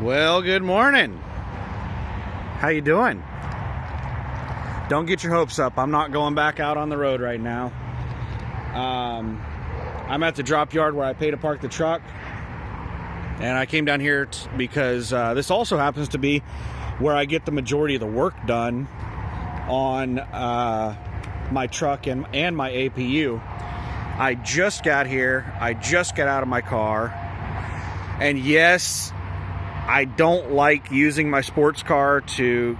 Well, good morning. How you doing? Don't get your hopes up. I'm not going back out on the road right now. I'm at the drop yard where I pay to park the truck. And I came down here because this also happens to be where I get the majority of the work done on my truck and my APU. I just got here. I just got out of my car. And yes, I don't like using my sports car to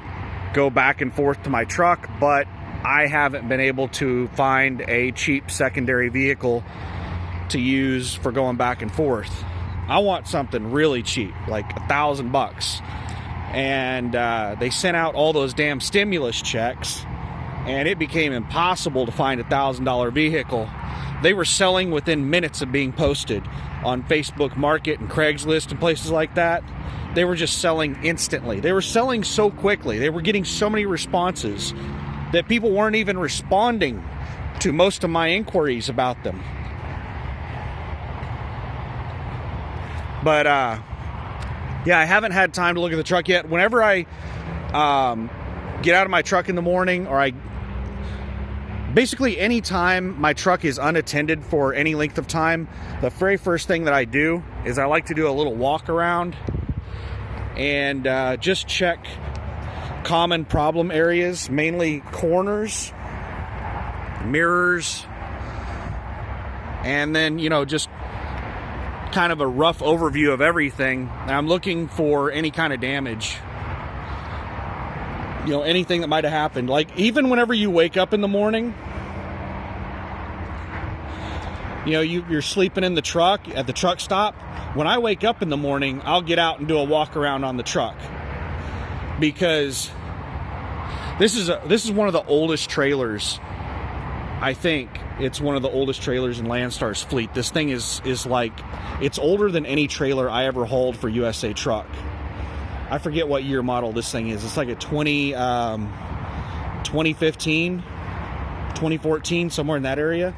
go back and forth to my truck, but I haven't been able to find a cheap secondary vehicle to use for going back and forth. I want something really cheap, like $1,000. And they sent out all those damn stimulus checks, and it became impossible to find a $1,000 vehicle. They were selling within minutes of being posted on Facebook Market and Craigslist and places like that. They were just selling instantly. They were selling so quickly. They were getting so many responses that people weren't even responding to most of my inquiries about them. But yeah, I haven't had time to look at the truck yet. Whenever I get out of my truck in the morning, or basically any time my truck is unattended for any length of time, the very first thing that I do is I like to do a little walk around and just check common problem areas, mainly corners, mirrors, and then, just kind of a rough overview of everything. And I'm looking for any kind of damage, anything that might have happened. Like, even whenever you wake up in the morning, you're sleeping in the truck at the truck stop. When I wake up in the morning, I'll get out and do a walk around on the truck, because this is one of the oldest trailers. I think it's one of the oldest trailers in Landstar's fleet. This thing is like, it's older than any trailer I ever hauled for USA Truck. I forget what year model this thing is. It's like a 2015, 2014, somewhere in that area.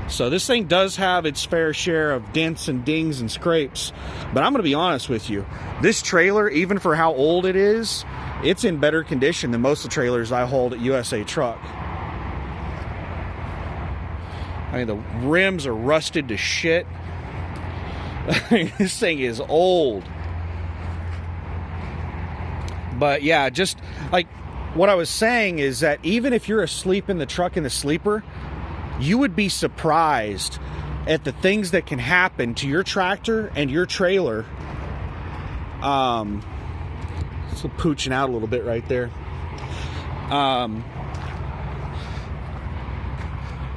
So this thing does have its fair share of dents and dings and scrapes. But I'm going to be honest with you. This trailer, even for how old it is, it's in better condition than most of the trailers I hauled at USA Truck. I mean, the rims are rusted to shit. This thing is old. But yeah, just like what I was saying is that even if you're asleep in the truck in the sleeper, you would be surprised at the things that can happen to your tractor and your trailer. So pooching out a little bit right there.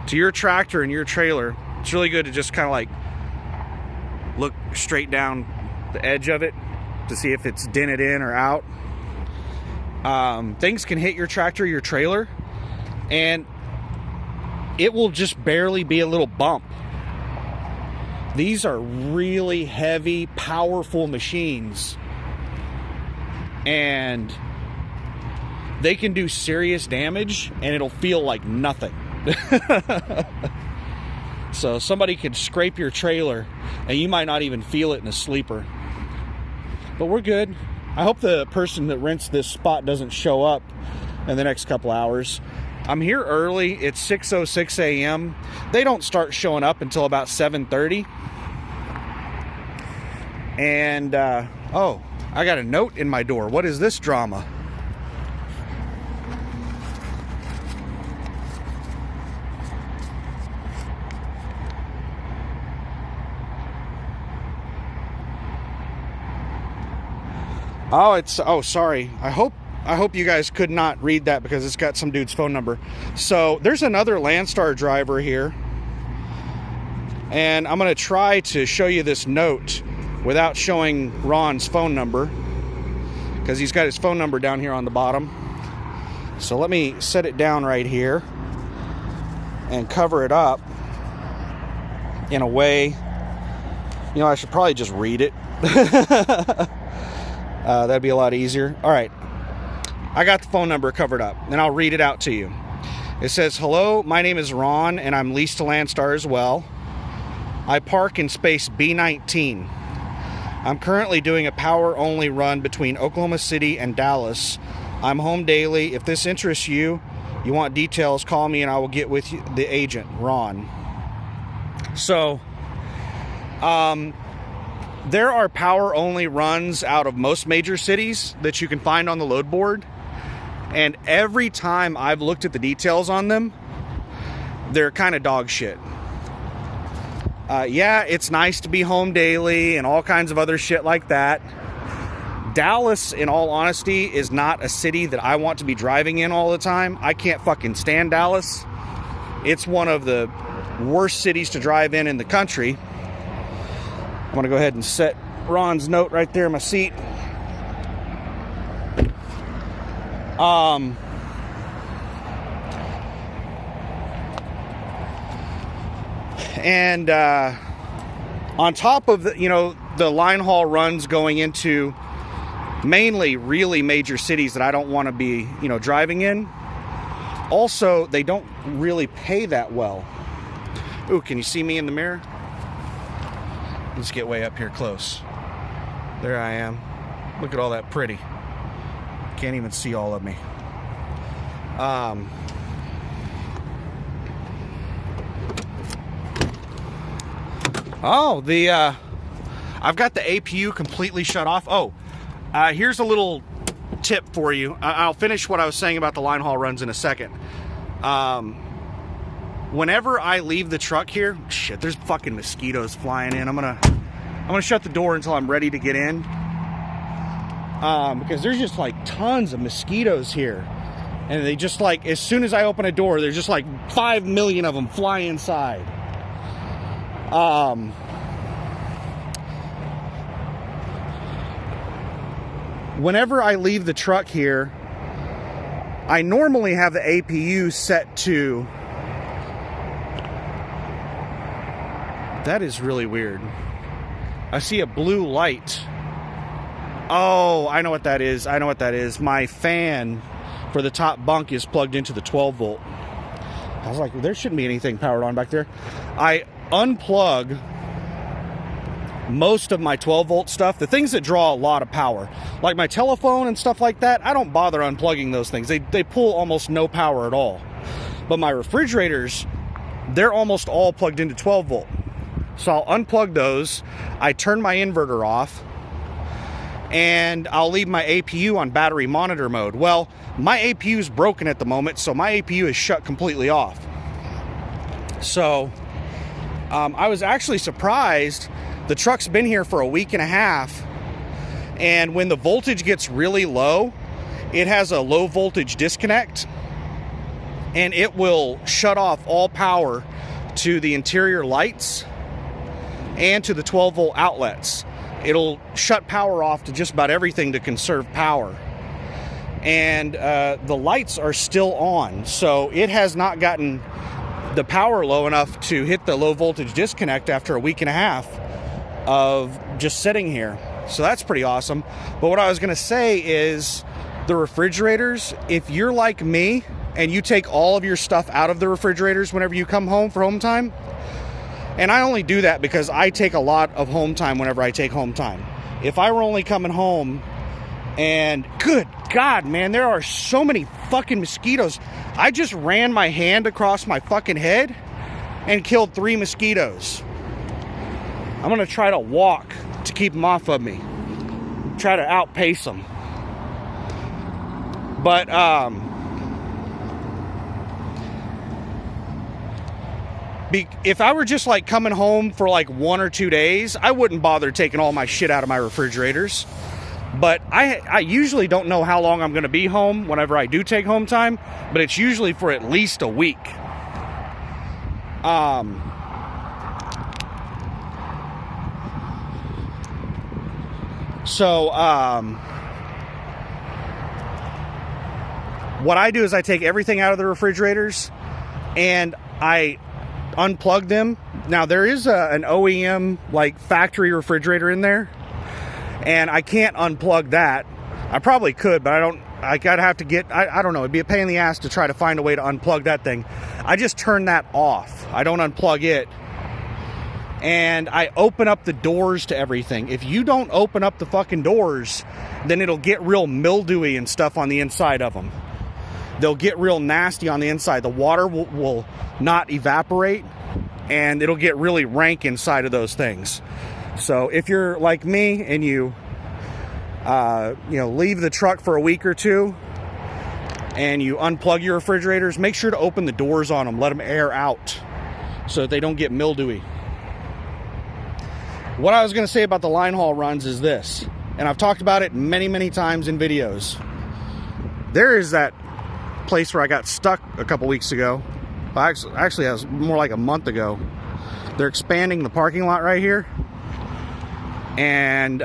To your tractor and your trailer, it's really good to just kind of like look straight down the edge of it to see if it's dented in or out. Things can hit your tractor, your trailer, and it will just barely be a little bump. These are really heavy, powerful machines, and they can do serious damage, and it'll feel like nothing. So somebody could scrape your trailer, and you might not even feel it in a sleeper. But we're good. I hope the person that rents this spot doesn't show up in the next couple hours. I'm here early. It's 6:06 a.m. They don't start showing up until about 7:30. And, oh, I got a note in my door. What is this drama? Oh, sorry. I hope you guys could not read that because it's got some dude's phone number. So there's another Landstar driver here, and I'm going to try to show you this note without showing Ron's phone number, because he's got his phone number down here on the bottom. So let me set it down right here and cover it up in a way. I should probably just read it. That'd be a lot easier. All right. I got the phone number covered up, and I'll read it out to you. It says, "Hello, my name is Ron, and I'm leased to Landstar as well. I park in space B19. I'm currently doing a power-only run between Oklahoma City and Dallas. I'm home daily. If this interests you, you want details, call me and I will get with you, the agent, Ron. So, there are power-only runs out of most major cities that you can find on the load board. And every time I've looked at the details on them, they're kind of dog shit. Yeah, it's nice to be home daily and all kinds of other shit like that. Dallas, in all honesty, is not a city that I want to be driving in all the time. I can't fucking stand Dallas. It's one of the worst cities to drive in the country. I'm going to go ahead and set Ron's note right there in my seat. And on top of the line haul runs going into mainly really major cities that I don't want to be driving in, also they don't really pay that well. Ooh, can you see me in the mirror? Let's get way up here close. There I am. Look at all that pretty. Can't even see all of me. I've got the APU completely shut off. Here's a little tip for you. I'll finish what I was saying about the line haul runs in a second. Whenever I leave the truck here, shit, there's fucking mosquitoes flying in. I'm gonna shut the door until I'm ready to get in. Because there's just like tons of mosquitoes here. And they just like, as soon as I open a door, there's just like 5 million of them fly inside. Whenever I leave the truck here, I normally have the APU set to... That is really weird. I see a blue light. Oh, I know what that is. I know what that is. My fan for the top bunk is plugged into the 12 volt. I was like, there shouldn't be anything powered on back there. I unplug most of my 12 volt stuff, the things that draw a lot of power, like my telephone and stuff like that. I don't bother unplugging those things. They pull almost no power at all. But my refrigerators, they're almost all plugged into 12 volt. So I'll unplug those. I turn my inverter off and I'll leave my APU on battery monitor mode. Well, my APU is broken at the moment, so my APU is shut completely off. So I was actually surprised. The truck's been here for a week and a half, and when the voltage gets really low, it has a low voltage disconnect, and it will shut off all power to the interior lights and to the 12 volt outlets. It'll shut power off to just about everything to conserve power. And the lights are still on, so it has not gotten the power low enough to hit the low voltage disconnect after a week and a half of just sitting here. So that's pretty awesome. But what I was going to say is the refrigerators, if you're like me and you take all of your stuff out of the refrigerators whenever you come home for home time, and I only do that because I take a lot of home time whenever I take home time. If I were only coming home, and good God, man, there are so many fucking mosquitoes. I just ran my hand across my fucking head and killed 3 mosquitoes. I'm going to try to walk to keep them off of me. Try to outpace them. But, if I were just like coming home for like 1 or 2 days, I wouldn't bother taking all my shit out of my refrigerators. But I usually don't know how long I'm going to be home whenever I do take home time, but it's usually for at least a week. What I do is I take everything out of the refrigerators and I unplug them. Now there is an OEM like factory refrigerator in there, and I can't unplug that. I probably could, but I gotta have to get, I don't know, it'd be a pain in the ass to try to find a way to unplug that thing. I just turn that off. I don't unplug it. and I open up the doors to everything. If you don't open up the fucking doors, then it'll get real mildewy and stuff on the inside of them. They'll get real nasty on the inside. The water will not evaporate, and it'll get really rank inside of those things. So if you're like me and you leave the truck for a week or two and you unplug your refrigerators, make sure to open the doors on them. Let them air out so that they don't get mildewy. What I was going to say about the line haul runs is this, and I've talked about it many, many times in videos. There is that place where I got stuck a couple weeks ago. Actually, that was more like a month ago. They're expanding the parking lot right here, and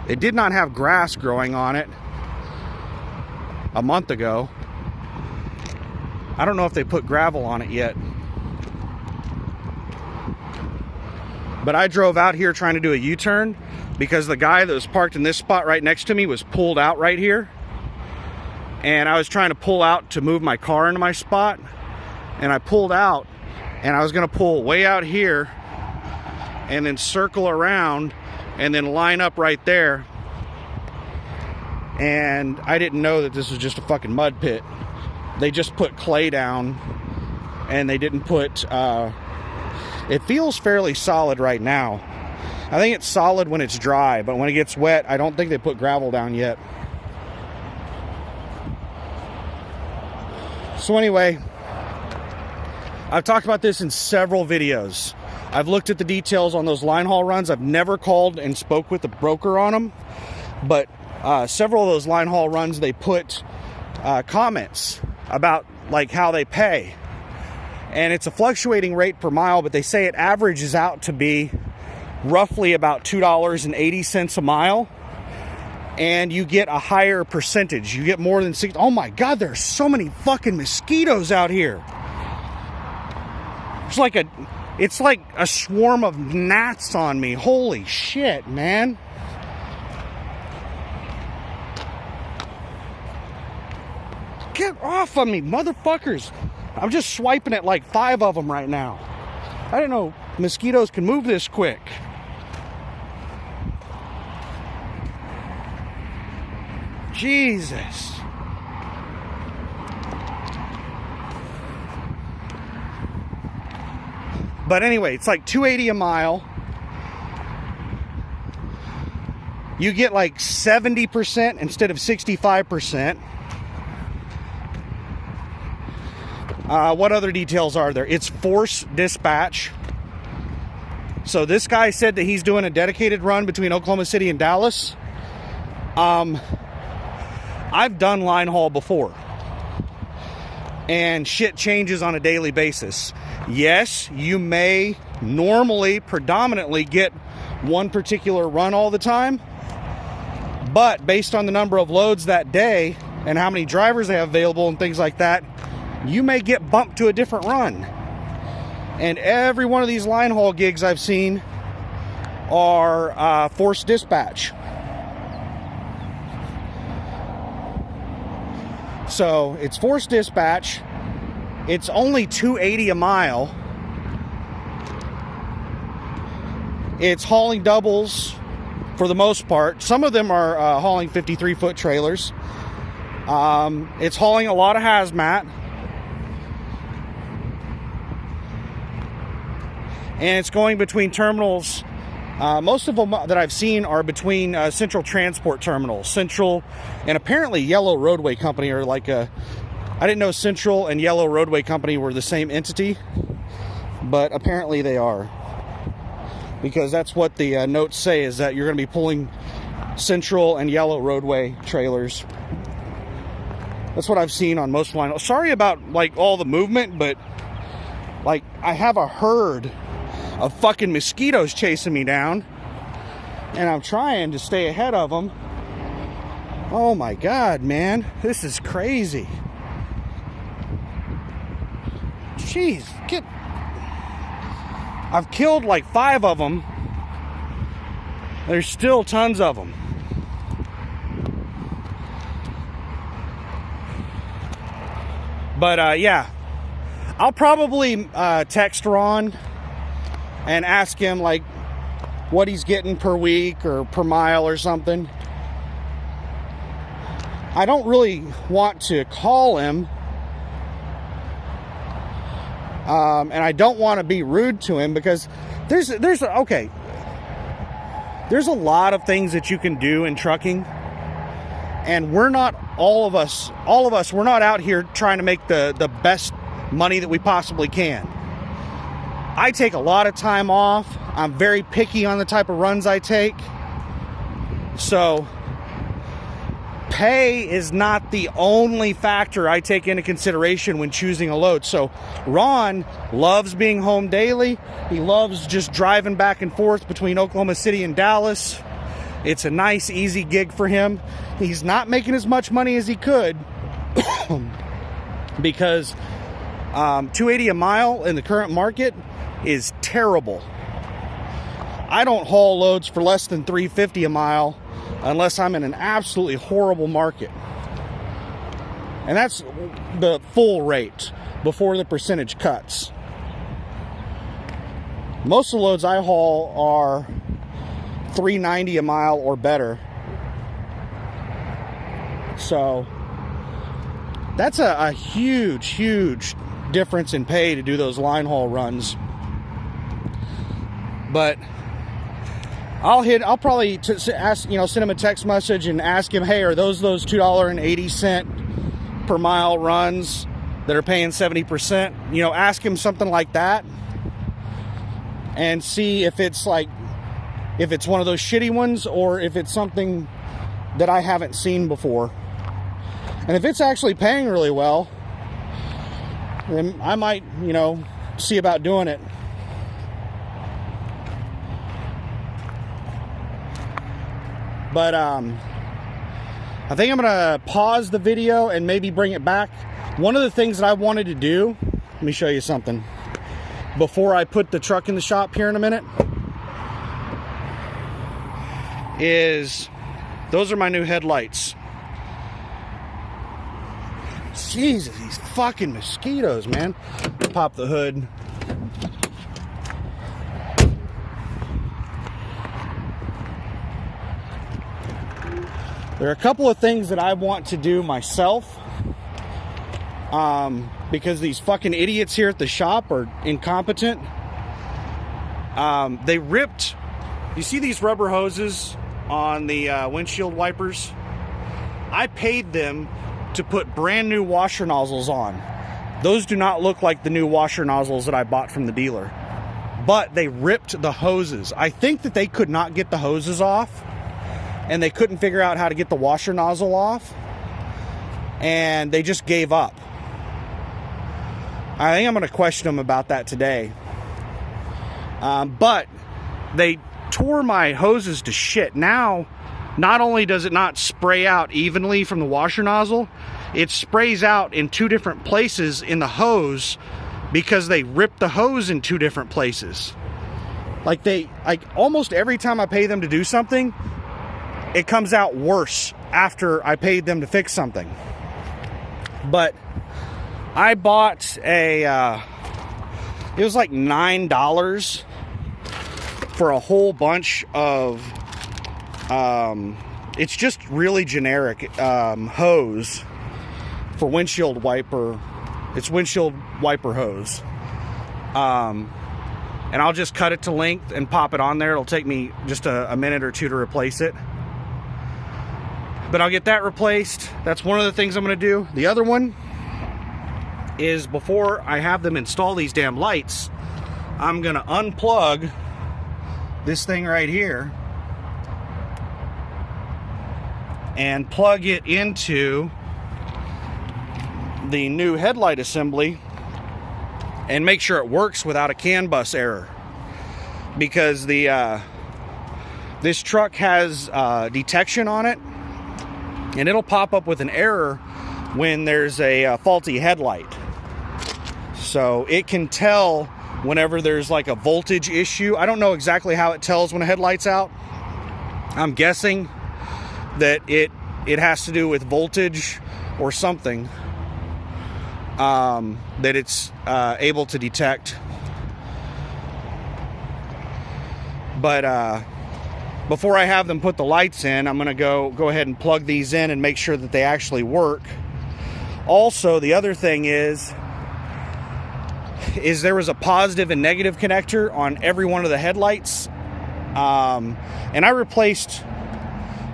it did not have grass growing on it a month ago. I don't know if they put gravel on it yet. But I drove out here trying to do a U-turn because the guy that was parked in this spot right next to me was pulled out right here. And I was trying to pull out to move my car into my spot. And I pulled out, and I was going to pull way out here and then circle around and then line up right there. And I didn't know that this was just a fucking mud pit. They just put clay down, and they didn't put... It feels fairly solid right now. I think it's solid when it's dry, but when it gets wet, I don't think they put gravel down yet. So anyway, I've talked about this in several videos. I've looked at the details on those line haul runs. I've never called and spoke with the broker on them, but several of those line haul runs, they put comments about like how they pay. And it's a fluctuating rate per mile, but they say it averages out to be roughly about $2.80 a mile. And you get a higher percentage. You get more than 60. Oh my God, there's so many fucking mosquitoes out here. It's like a swarm of gnats on me. Holy shit, man. Get off of me, motherfuckers. I'm just swiping at like 5 of them right now. I didn't know mosquitoes can move this quick. Jesus. But anyway, it's like $2.80 a mile. You get like 70% instead of 65%. What other details are there? It's force dispatch. So this guy said that he's doing a dedicated run between Oklahoma City and Dallas. I've done line haul before, and shit changes on a daily basis. Yes, you may normally predominantly get one particular run all the time, but based on the number of loads that day and how many drivers they have available and things like that, you may get bumped to a different run. And every one of these line haul gigs I've seen are force dispatch. So it's force dispatch. It's only $2.80 a mile. It's hauling doubles for the most part. Some of them are hauling 53-foot trailers. It's hauling a lot of hazmat. And it's going between terminals. Most of them that I've seen are between Central Transport Terminals. Central and apparently Yellow Roadway Company are like a... I didn't know Central and Yellow Roadway Company were the same entity, but apparently they are. Because that's what the notes say, is that you're going to be pulling Central and Yellow Roadway trailers. That's what I've seen on most line. Sorry about like all the movement, but like I have a herd of fucking mosquitoes chasing me down, and I'm trying to stay ahead of them. Oh my God, man, this is crazy. Jeez, I've killed like 5 of them. There's still tons of them. But yeah, I'll probably text Ron and ask him like what he's getting per week or per mile or something. I don't really want to call him, and I don't want to be rude to him, because there's a lot of things that you can do in trucking, and we're not all of us, we're not out here trying to make the best money that we possibly can. I take a lot of time off. I'm very picky on the type of runs I take. So pay is not the only factor I take into consideration when choosing a load. So Ron loves being home daily. He loves just driving back and forth between Oklahoma City and Dallas. It's a nice, easy gig for him. He's not making as much money as he could because $280 a mile in the current market is terrible. I don't haul loads for less than $350 a mile unless I'm in an absolutely horrible market. And that's the full rate before the percentage cuts. Most of the loads I haul are $390 a mile or better. So that's a huge difference in pay to do those line haul runs. But I'll probably ask, send him a text message and ask him, hey, are those $2.80 per mile runs that are paying 70%? Ask him something like that and see if it's one of those shitty ones or if it's something that I haven't seen before. And if it's actually paying really well, then I might, see about doing it. But I think I'm gonna pause the video and maybe bring it back. One of the things that I wanted to do, let me show you something before I put the truck in the shop here in a minute, is those are my new headlights. Jesus, these fucking mosquitoes, man. Pop the hood. There are a couple of things that I want to do myself, because these fucking idiots here at the shop are incompetent. They ripped, you see these rubber hoses on the windshield wipers? I paid them to put brand new washer nozzles on. Those do not look like the new washer nozzles that I bought from the dealer, but they ripped the hoses. I think that they could not get the hoses off, and they couldn't figure out how to get the washer nozzle off, and they just gave up. I think I'm going to question them about that today. But they tore my hoses to shit. Now, not only does it not spray out evenly from the washer nozzle, it sprays out in two different places in the hose because they ripped the hose in two different places. Like almost every time I pay them to do something, it comes out worse after I paid them to fix something. But I bought it was like $9 for a whole bunch of, it's just really generic hose for windshield wiper. It's windshield wiper hose. And I'll just cut it to length and pop it on there. It'll take me just a minute or two to replace it. But I'll get that replaced. That's one of the things I'm going to do. The other one is, before I have them install these damn lights, I'm going to unplug this thing right here and plug it into the new headlight assembly and make sure it works without a CAN bus error. Because this truck has detection on it, and it'll pop up with an error when there's a faulty headlight. So it can tell whenever there's like a voltage issue. I don't know exactly how it tells when a headlight's out. I'm guessing that it has to do with voltage or something, that it's able to detect. But before I have them put the lights in, I'm going to go ahead and plug these in and make sure that they actually work. Also, the other thing is there was a positive and negative connector on every one of the headlights. And I replaced,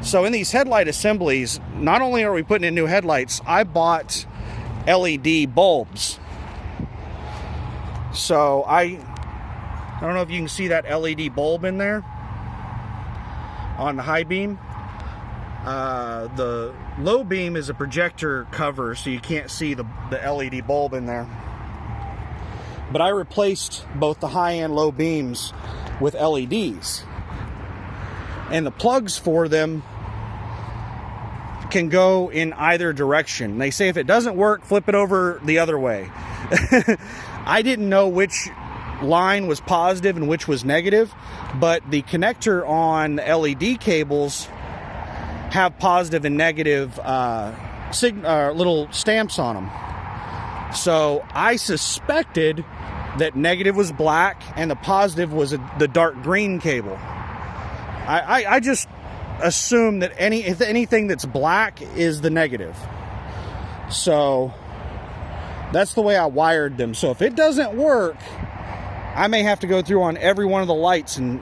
so in these headlight assemblies, not only are we putting in new headlights, I bought LED bulbs. So I don't know if you can see that LED bulb in there on the high beam. The low beam is a projector cover, so you can't see the LED bulb in there. But I replaced both the high and low beams with LEDs. And the plugs for them can go in either direction. They say if it doesn't work, flip it over the other way. I didn't know which line was positive and which was negative, but the connector on the LED cables have positive and negative little stamps on them. So I suspected that negative was black and the positive was the dark green cable. I just assume that anything that's black is the negative. So that's the way I wired them. So if it doesn't work, I may have to go through on every one of the lights and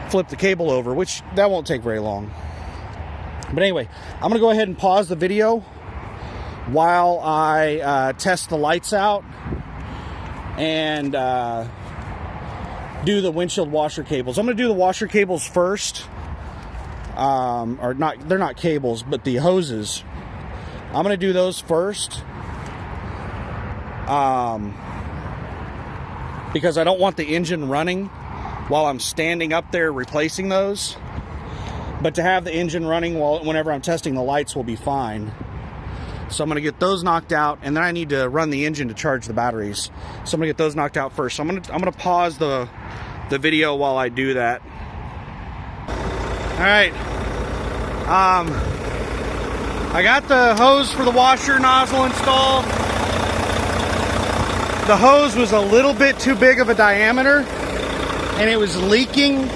flip the cable over, which that won't take very long. But anyway, I'm going to go ahead and pause the video while I test the lights out and do the windshield washer cables. I'm going to do the washer cables first. Or not, they're not cables, but the hoses. I'm going to do those first. Because I don't want the engine running while I'm standing up there replacing those. But to have the engine running whenever I'm testing the lights will be fine. So I'm going to get those knocked out, and then I need to run the engine to charge the batteries. So I'm going to get those knocked out first. So I'm going to pause the video while I do that. All right. I got the hose for the washer nozzle installed. The hose was a little bit too big of a diameter, and it was leaking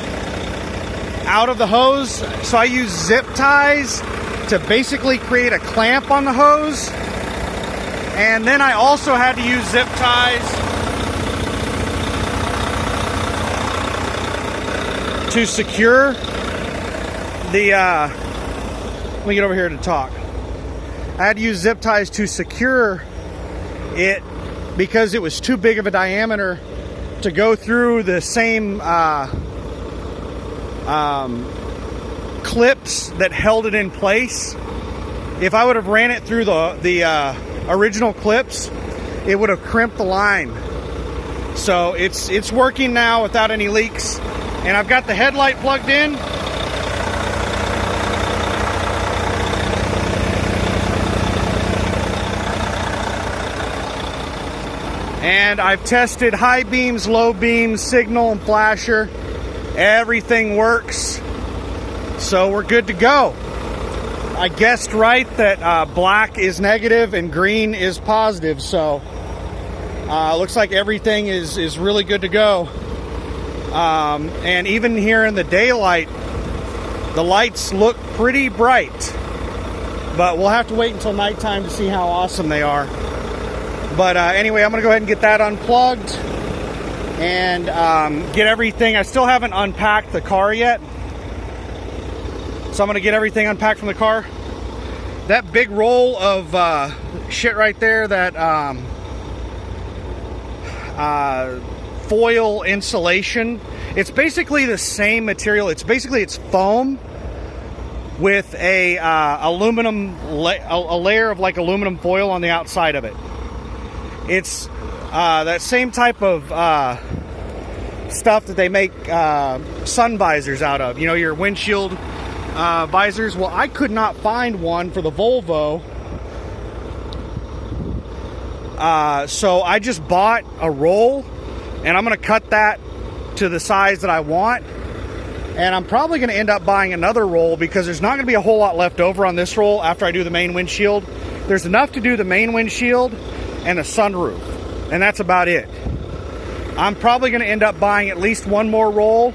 out of the hose. So I used zip ties to basically create a clamp on the hose. And then I also had to use zip ties to secure the, let me get over here to talk. I had to use zip ties to secure it because it was too big of a diameter to go through the same clips that held it in place. If I would have ran it through the original clips, it would have crimped the line. So it's working now without any leaks, and I've got the headlight plugged in. And I've tested high beams, low beams, signal, and flasher. Everything works. So we're good to go. I guessed right that black is negative and green is positive. So looks like everything is really good to go. And even here in the daylight, the lights look pretty bright. But we'll have to wait until nighttime to see how awesome they are. But anyway, I'm going to go ahead and get that unplugged and get everything. I still haven't unpacked the car yet. So I'm going to get everything unpacked from the car. That big roll of shit right there, that foil insulation, it's basically the same material. It's foam with a layer of like aluminum foil on the outside of it. It's that same type of stuff that they make sun visors out of. You know, your windshield visors. Well, I could not find one for the Volvo. So I just bought a roll, and I'm going to cut that to the size that I want. And I'm probably going to end up buying another roll because there's not going to be a whole lot left over on this roll after I do the main windshield. There's enough to do the main windshield and a sunroof, and that's about it. I'm probably going to end up buying at least one more roll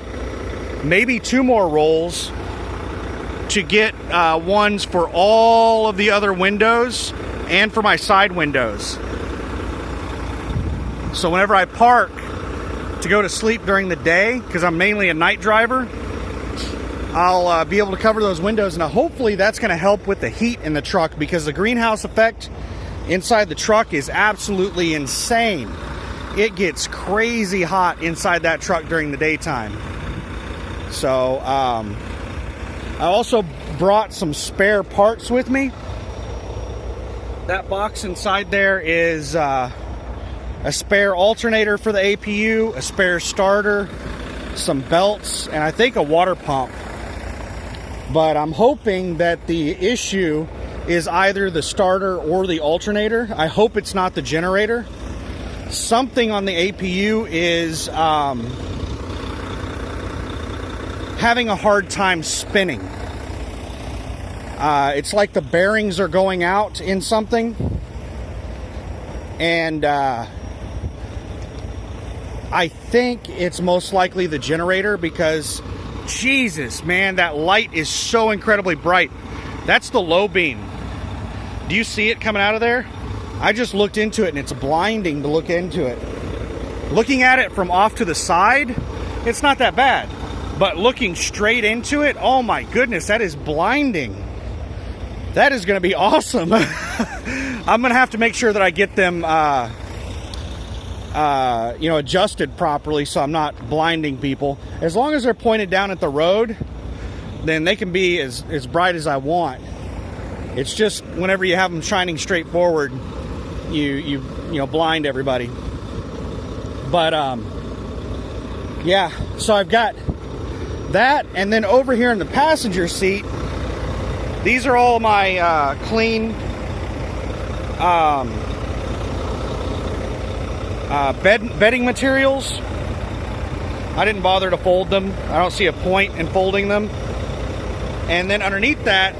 maybe 2 more rolls to get ones for all of the other windows and for my side windows. So whenever I park to go to sleep during the day, because I'm mainly a night driver, I'll be able to cover those windows. Now hopefully that's going to help with the heat in the truck, because the greenhouse effect inside the truck is absolutely insane. It gets crazy hot inside that truck during the daytime. So I also brought some spare parts with me. That box inside there is a spare alternator for the APU, a spare starter, some belts, and I think a water pump. But I'm hoping that the issue is either the starter or the alternator. I hope it's not the generator. Something on the APU is having a hard time spinning. It's like the bearings are going out in something. And I think it's most likely the generator, because Jesus, man, that light is so incredibly bright. That's the low beam. Do you see it coming out of there? I just looked into it and it's blinding to look into it. Looking at it from off to the side, it's not that bad. But looking straight into it, oh my goodness, that is blinding. That is going to be awesome. I'm going to have to make sure that I get them adjusted properly so I'm not blinding people. As long as they're pointed down at the road, then they can be as bright as I want. It's just whenever you have them shining straight forward, you blind everybody. But yeah, so I've got that, and then over here in the passenger seat, these are all my clean bedding materials. I didn't bother to fold them. I don't see a point in folding them. And then underneath that,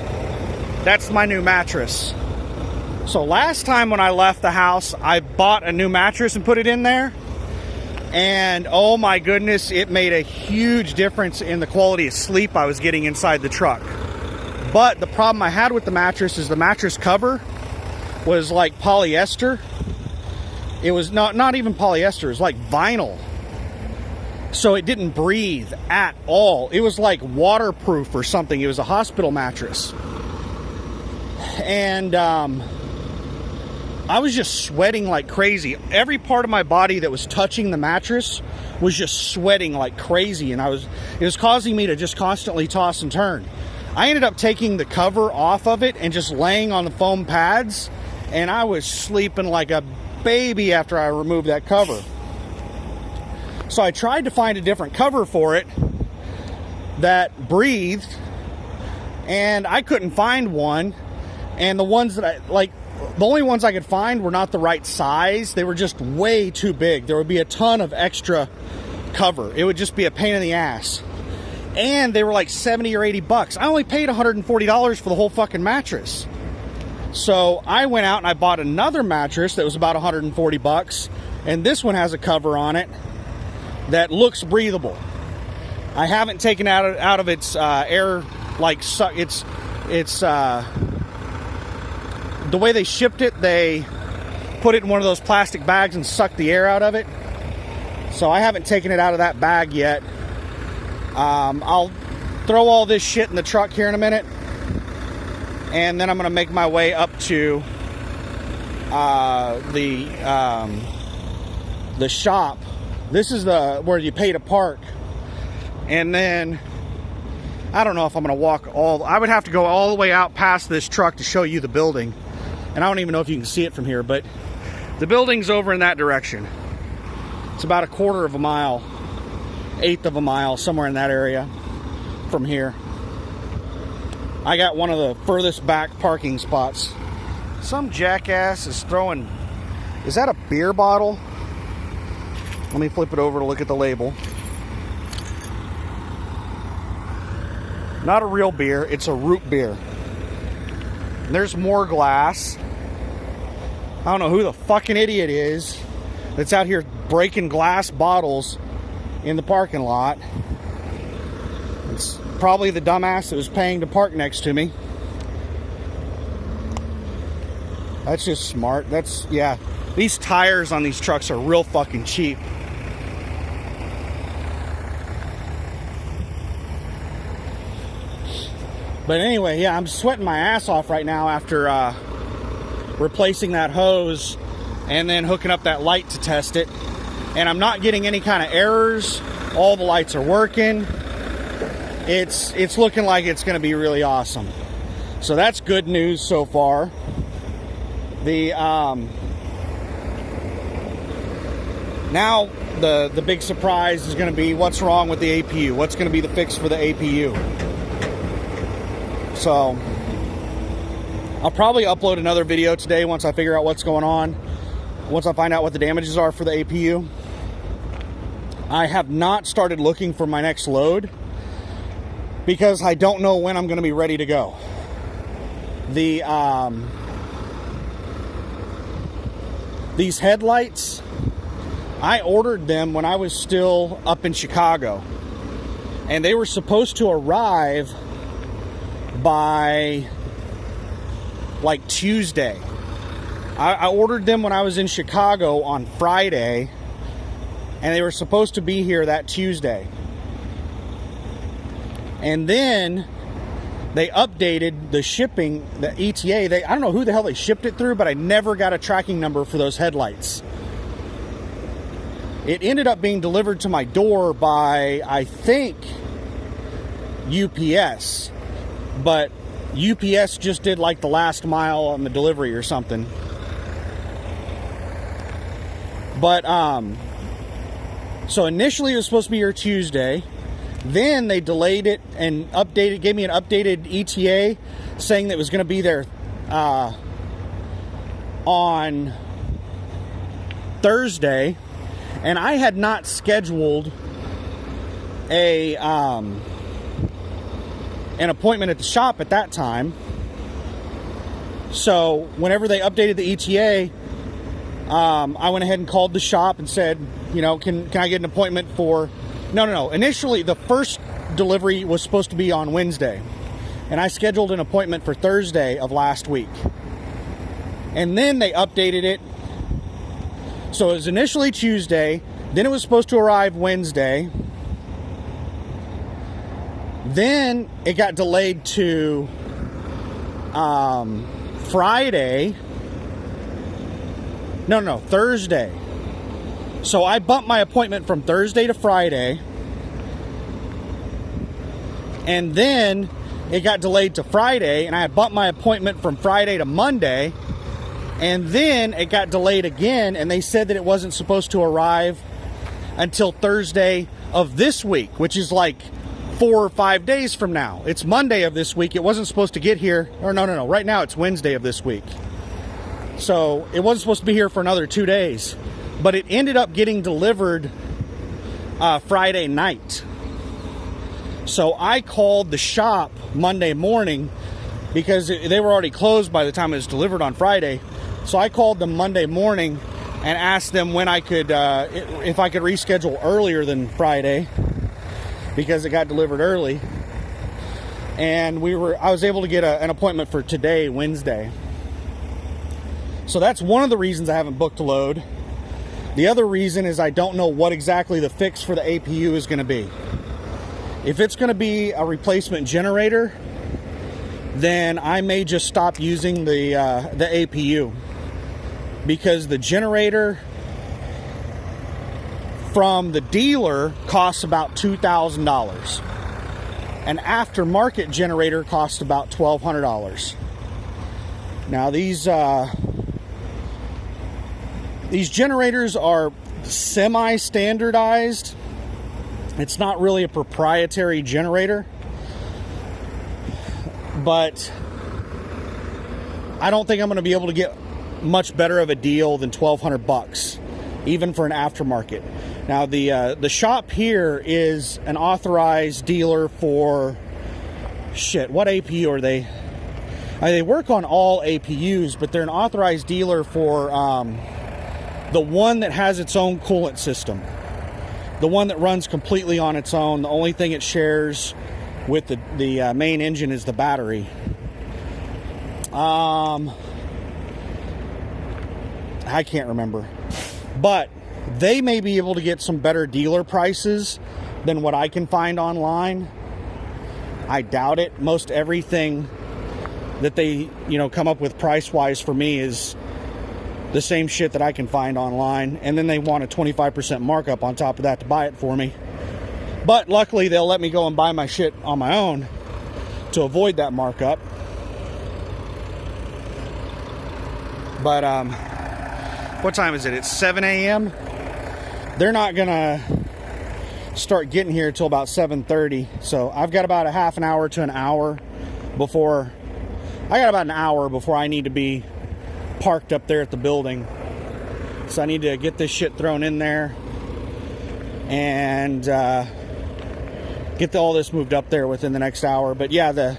that's my new mattress. So last time when I left the house, I bought a new mattress and put it in there. And oh my goodness, it made a huge difference in the quality of sleep I was getting inside the truck. But the problem I had with the mattress is the mattress cover was like polyester. It was not even polyester, it was like vinyl. So it didn't breathe at all. It was like waterproof or something. It was a hospital mattress. And I was just sweating like crazy. Every part of my body that was touching the mattress was just sweating like crazy, and it was causing me to just constantly toss and turn. I ended up taking the cover off of it and just laying on the foam pads, and I was sleeping like a baby after I removed that cover. So I tried to find a different cover for it that breathed, and I couldn't find one. And the ones that the only ones I could find were not the right size. They were just way too big. There would be a ton of extra cover. It would just be a pain in the ass. And they were like 70 or 80 bucks. I only paid $140 for the whole fucking mattress. So I went out and I bought another mattress that was about 140 bucks. And this one has a cover on it that looks breathable. I haven't taken out of its air, like it's the way they shipped it, they put it in one of those plastic bags and sucked the air out of it. So I haven't taken it out of that bag yet. I'll throw all this shit in the truck here in a minute, and then I'm going to make my way up to the shop. This is where you pay to park. And then I don't know if I'm going to walk I would have to go all the way out past this truck to show you the building. And I don't even know if you can see it from here, but the building's over in that direction. It's about a quarter of a mile, eighth of a mile, somewhere in that area from here. I got one of the furthest back parking spots. Some jackass is throwing, is that a beer bottle? Let me flip it over to look at the label. Not a real beer, it's a root beer. And there's more glass. I don't know who the fucking idiot is that's out here breaking glass bottles in the parking lot. probably the dumbass that was paying to park next to me. That's just smart. Yeah. These tires on these trucks are real fucking cheap. But anyway, yeah, I'm sweating my ass off right now after replacing that hose and then hooking up that light to test it. And I'm not getting any kind of errors. All the lights are working. It's looking like it's going to be really awesome. So that's good news so far. Now the big surprise is going to be what's wrong with the APU. What's going to be the fix for the APU? So I'll probably upload another video today once I figure out what's going on. Once I find out what the damages are for the APU. I have not started looking for my next load because I don't know when I'm going to be ready to go. These headlights, I ordered them when I was still up in Chicago, and they were supposed to arrive by like Tuesday. I ordered them when I was in Chicago on Friday, and they were supposed to be here that Tuesday. And then they updated the shipping, the ETA. I don't know who the hell they shipped it through, but I never got a tracking number for those headlights. It ended up being delivered to my door by, I think, UPS. But UPS just did like the last mile on the delivery or something. But, so initially it was supposed to be here Tuesday. Then they delayed it and gave me an updated ETA saying that it was going to be there on Thursday. And I had not scheduled an appointment at the shop at that time. So whenever they updated the ETA, I went ahead and called the shop and said, you know, can I get an appointment for... No. Initially, the first delivery was supposed to be on Wednesday. And I scheduled an appointment for Thursday of last week. And then they updated it. So it was initially Tuesday. Then it was supposed to arrive Wednesday. Then it got delayed to Friday. No, Thursday. So I bumped my appointment from Thursday to Friday. And then it got delayed to Friday, and I bumped my appointment from Friday to Monday. And then it got delayed again, and they said that it wasn't supposed to arrive until Thursday of this week, which is like 4 or 5 days from now. It's Monday of this week. It wasn't supposed to get here. Or no. Right now it's Wednesday of this week. So it wasn't supposed to be here for another 2 days. But it ended up getting delivered Friday night. So I called the shop Monday morning because they were already closed by the time it was delivered on Friday. So I called them Monday morning and asked them when I could, if I could reschedule earlier than Friday because it got delivered early. And I was able to get an appointment for today, Wednesday. So that's one of the reasons I haven't booked a load. The other reason is I don't know what exactly the fix for the APU is going to be. If it's going to be a replacement generator, then I may just stop using the APU. Because the generator from the dealer costs about $2,000. An aftermarket generator costs about $1,200. Now these generators are semi-standardized. It's not really a proprietary generator, but I don't think I'm going to be able to get much better of a deal than $1,200, even for an aftermarket. Now the shop here is an authorized dealer for what APU are they? They work on all APUs, but they're an authorized dealer for the one that has its own coolant system. The one that runs completely on its own. The only thing it shares with the main engine is the battery. I can't remember, but they may be able to get some better dealer prices than what I can find online. I doubt it. Most everything that they, come up with price-wise for me is the same shit that I can find online, and then they want a 25% markup on top of that to buy it for me. But luckily, they'll let me go and buy my shit on my own to avoid that markup. But what time is it? It's 7 a.m. They're not gonna start getting here till about 7:30, so I've got about a half an hour to an hour before I need to be parked up there at the building. So I need to get this shit thrown in there and get all this moved up there within the next hour. But yeah, the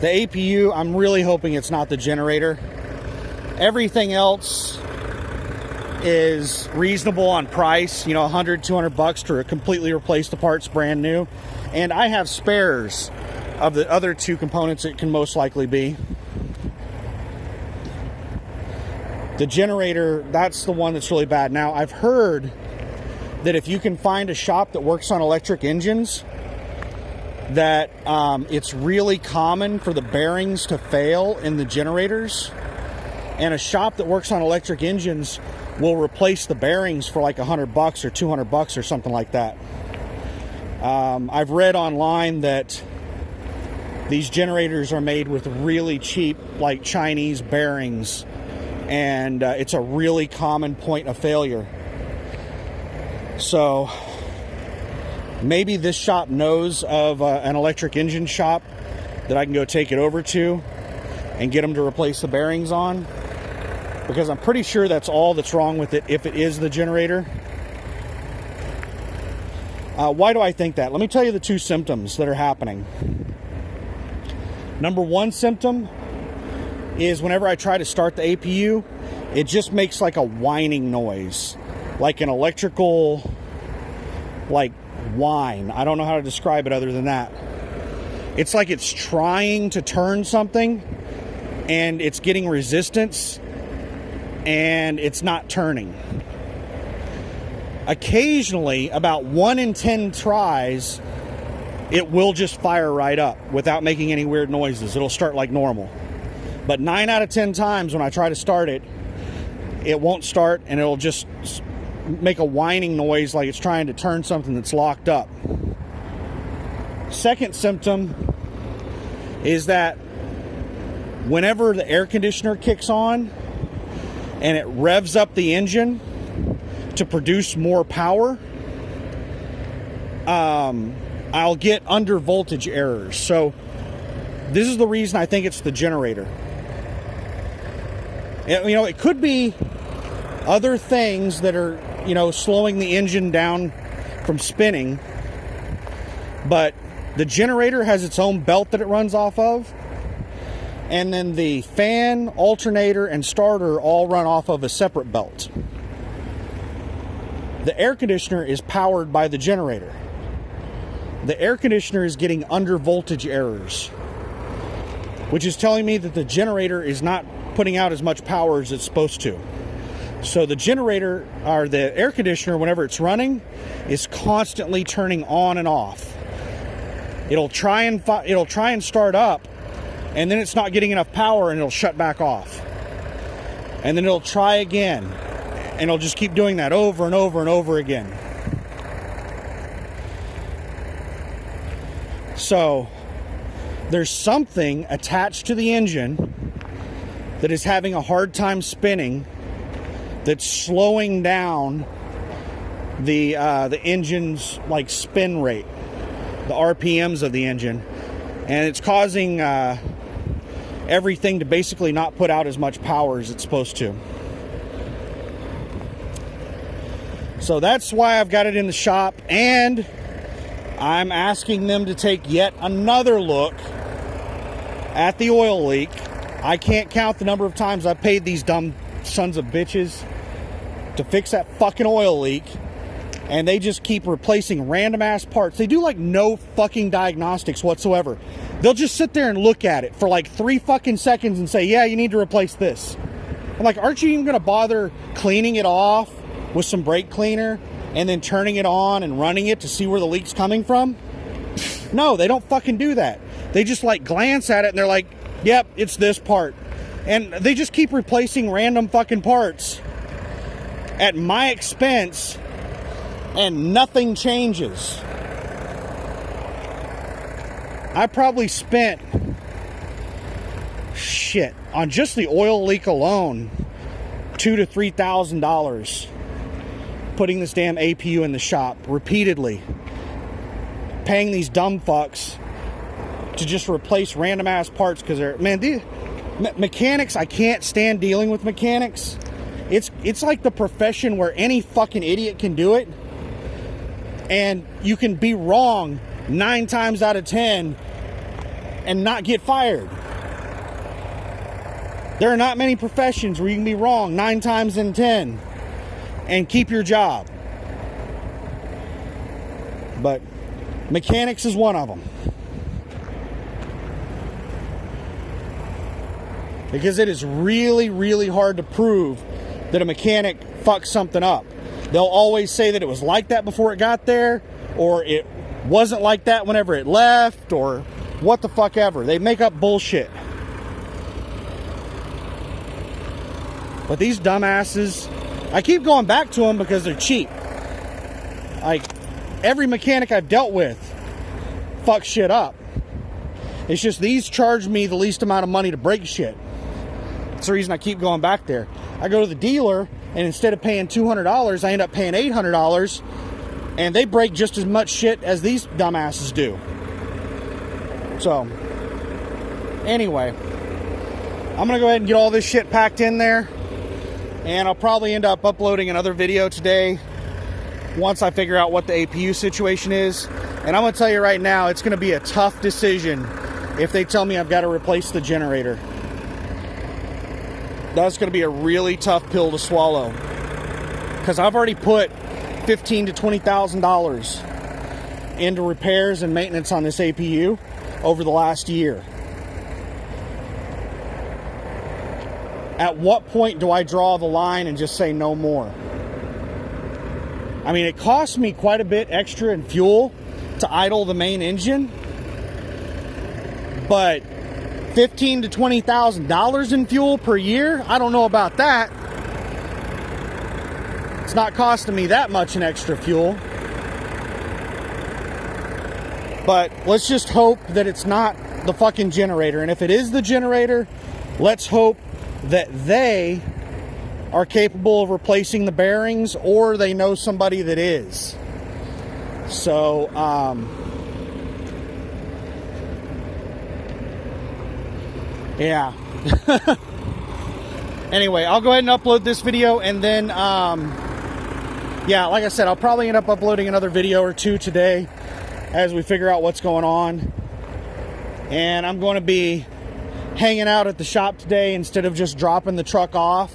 APU, I'm really hoping it's not the generator. Everything else is reasonable on price, $100, $200 to completely replace the parts brand new. And I have spares of the other two components it can most likely be. The generator, that's the one that's really bad. Now, I've heard that if you can find a shop that works on electric engines, that it's really common for the bearings to fail in the generators. And a shop that works on electric engines will replace the bearings for like $100 or $200 or something like that. I've read online that these generators are made with really cheap, like Chinese bearings, and it's a really common point of failure. So maybe this shop knows of an electric engine shop that I can go take it over to and get them to replace the bearings on, because I'm pretty sure that's all that's wrong with it if it is the generator. Why do I think that? Let me tell you the two symptoms that are happening. Number one symptom is whenever I try to start the APU, it just makes like a whining noise, like an electrical, like whine. I don't know how to describe it other than that. It's like it's trying to turn something and it's getting resistance and it's not turning. Occasionally, about 1 in 10 tries, it will just fire right up without making any weird noises. It'll start like normal. But 9 out of 10 times when I try to start it, it won't start and it'll just make a whining noise like it's trying to turn something that's locked up. Second symptom is that whenever the air conditioner kicks on and it revs up the engine to produce more power, I'll get under voltage errors. So this is the reason I think it's the generator. It could be other things that are, slowing the engine down from spinning, but the generator has its own belt that it runs off of, and then the fan, alternator, and starter all run off of a separate belt. The air conditioner is powered by the generator. The air conditioner is getting under voltage errors, which is telling me that the generator is not putting out as much power as it's supposed to. So the generator, or the air conditioner, whenever it's running, is constantly turning on and off. It'll try and start up, and then it's not getting enough power and it'll shut back off. And then it'll try again, and it'll just keep doing that over and over and over again. So there's something attached to the engine that is having a hard time spinning, that's slowing down the engine's like spin rate, the RPMs of the engine, and it's causing everything to basically not put out as much power as it's supposed to. So that's why I've got it in the shop, and I'm asking them to take yet another look at the oil leak. I can't count the number of times I've paid these dumb sons of bitches to fix that fucking oil leak, and they just keep replacing random ass parts. They do like no fucking diagnostics whatsoever. They'll just sit there and look at it for like 3 fucking seconds and say, yeah, you need to replace this. I'm like, aren't you even gonna bother cleaning it off with some brake cleaner and then turning it on and running it to see where the leak's coming from? No, they don't fucking do that. They just like glance at it and they're like, yep, it's this part. And they just keep replacing random fucking parts at my expense, and nothing changes. I probably spent shit on just the oil leak alone $2,000 to $3,000 putting this damn APU in the shop repeatedly, paying these dumb fucks to just replace random ass parts because they're, man, these mechanics, I can't stand dealing with mechanics. It's like the profession where any fucking idiot can do it, and you can be wrong 9 times out of 10 and not get fired. There are not many professions where you can be wrong 9 times in 10 and keep your job. But mechanics is one of them. Because it is really, really hard to prove that a mechanic fucked something up. They'll always say that it was like that before it got there, or it wasn't like that whenever it left, or what the fuck ever. They make up bullshit. But these dumbasses, I keep going back to them because they're cheap. Like, every mechanic I've dealt with fucks shit up. It's just these charge me the least amount of money to break shit. That's the reason I keep going back there. I go to the dealer, and instead of paying $200, I end up paying $800, and they break just as much shit as these dumbasses do. So, anyway, I'm gonna go ahead and get all this shit packed in there, and I'll probably end up uploading another video today once I figure out what the APU situation is. And I'm gonna tell you right now, it's gonna be a tough decision if they tell me I've got to replace the generator. That's going to be a really tough pill to swallow, because I've already put $15,000 to $20,000 into repairs and maintenance on this APU over the last year. At what point do I draw the line and just say no more? I mean, it costs me quite a bit extra in fuel to idle the main engine, but $15,000 to $20,000 in fuel per year? I don't know about that. It's not costing me that much in extra fuel. But let's just hope that it's not the fucking generator. And if it is the generator, let's hope that they are capable of replacing the bearings, or they know somebody that is. So, yeah. Anyway, I'll go ahead and upload this video, and then, yeah, like I said, I'll probably end up uploading another video or two today as we figure out what's going on. And I'm going to be hanging out at the shop today instead of just dropping the truck off.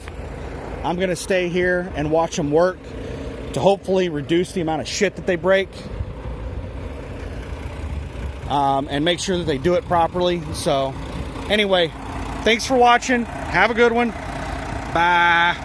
I'm going to stay here and watch them work to hopefully reduce the amount of shit that they break. And make sure that they do it properly. So, anyway, thanks for watching. Have a good one. Bye.